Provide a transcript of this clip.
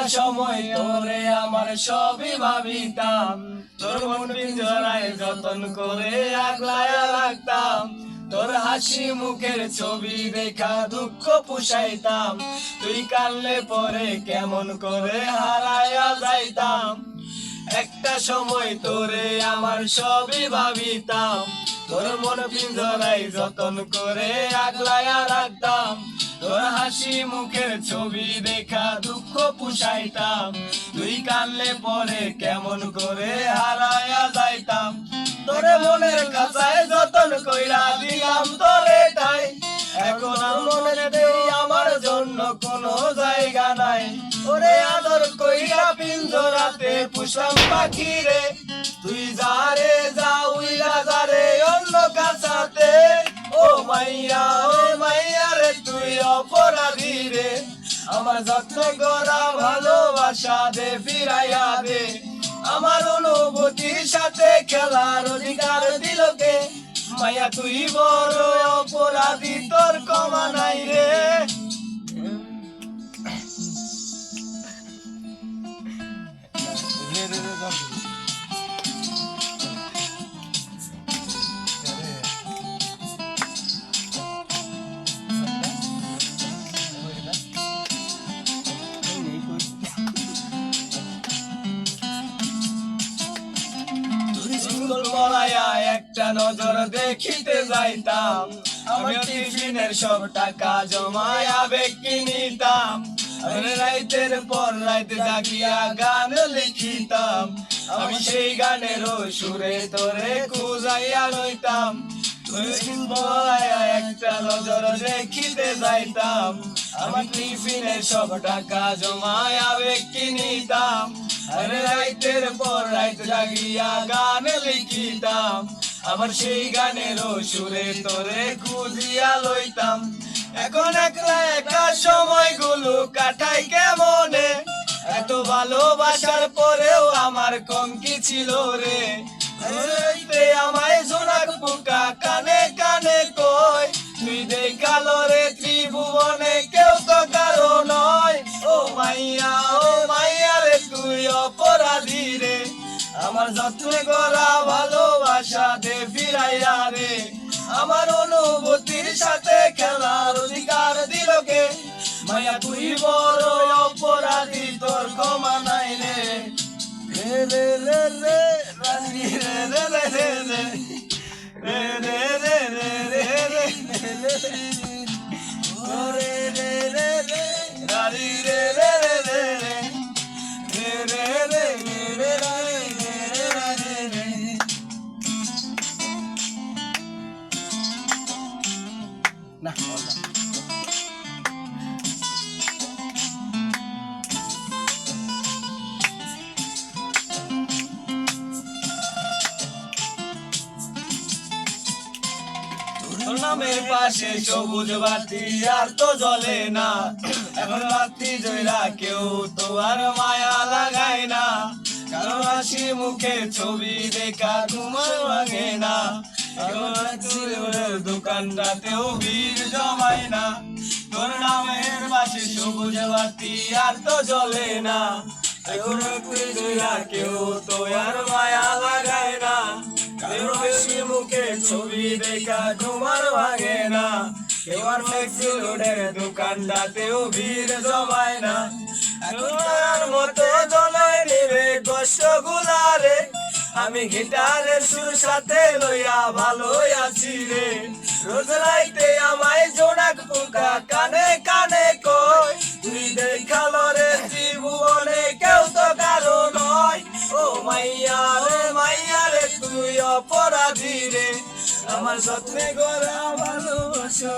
একটা সময় তোরে আমার সবই ভাবিতাম, তোর মন পিঞ্জরায় যতন করে আগলায়া রাখতাম, তোর হাসি মুখের ছবি দেখা দুঃখ পুষাইতাম, তুই কানলে পরে কেমন করে হারায়া যাইতাম। একটা সময় তোরে আমার সবই ভাবিতাম, তোর মন পিঞ্জরায় যতন করে আগলায়া রাখতাম, তোর হাসি মুখের ছবি দেখা দুঃখ পুষাইতাম, তুই কানলে পরে কেমন করে হারায়া যাইতাম। তোরে মনের কাছায় যতন কইরা দিলাম তোরে ঠাই, এখন আর মনে দেই আমার জন্য কোনো জায়গা নাই। ওরে আদর কইরা পিঞ্জরাতে পুষলাম পাখি রে, তুই যা রে যা উইরা যা রে অন্য কাছাতে। ও মাইয়া রে তুই অপরাধী রে, আমার যত্ন করা ভালোবাসা দে ফিরাইয়া দে, আমার অনুভূতির সাথে খেলার অধিকার দিল কে। মাইয়া তুই বড় অপরাধী, তোর ক্ষমা নাই রে। একটা নজর দেখিতে যাইতাম, আমি টিফিনের সব টাকা জমায়া বেকি নিতাম, রাইতের পর রাইতে জাগিয়া গান লিখিতাম, আমি সেই গানের সুরে তোরে খুঁজাইয়া লইতাম। একটা নজর দেখিতে যাইতাম, আমি টিফিনের সব টাকা জমায়া বেকি নিতাম, রাইতের পর রাইত জাগিয়া গান লিখিতাম, আমার সেই গানের সুরে তোরে খুঁজিয়া লইতাম। এখন একলা একা সময়গুলো কাটাই কেমনে, এত ভালোবাসার পরেও আমার কম কি ছিল রে। আমায় জোনাক পোকা কানে কানে কই, তুই দেখালো রে ত্রিভুবনে কেউ তো কারো নয়। ও মাইয়া রে তুই অপরাধী রে, আমার যত্ন করা ভালোবাসা দে ফিরাইয়া রে, আমার অনুভূতির সাথে খেলার অধিকার দিল কে। মাইয়া তুই বড় অপরাধী, তোর ক্ষমা নাই রে। রে রে রে রে রানী রে রে রে রে রে রে রে রে রে রে ওরে রে রে রে রানী রে রে রে রে রে রে রে রে রে। না নামের পাশে সবুজ বাতি আর তো জ্বলে না, এখন বাতি জয়রা কেউ তো আর মায়া লাগায় না, কারো হাসি মুখে ছবি দেখা তোমার ভাঙে না, দোকানটাতেও ভিড় জমায় না। তোর নামের পাশে সবুজ বাতি আর তো জ্বলে না, এখন জয়রা কেউ তো আর মায়া লাগায় না, কারো হাসি মুখে ছবি দেখা তোমার ভাঙে না, কেউ আর ফ্লেক্সি লোডের দোকানটাতেও ভিড় জমায় না। তোর মতো জলায় নিবে কষ্ট গুলারে, আমি গিটারের সুর সাথে লইয়া ভালোই আছি রে। রোজ রাইতে আমায় জোনাক পোকা কানে কানে কই, তুই দেখালো রে ত্রিভুবনে কেউ তো কারো নয়। ও মাইয়া রে তুই অপরাধী রে, আমার যত্নে গড়া ভালোবাসা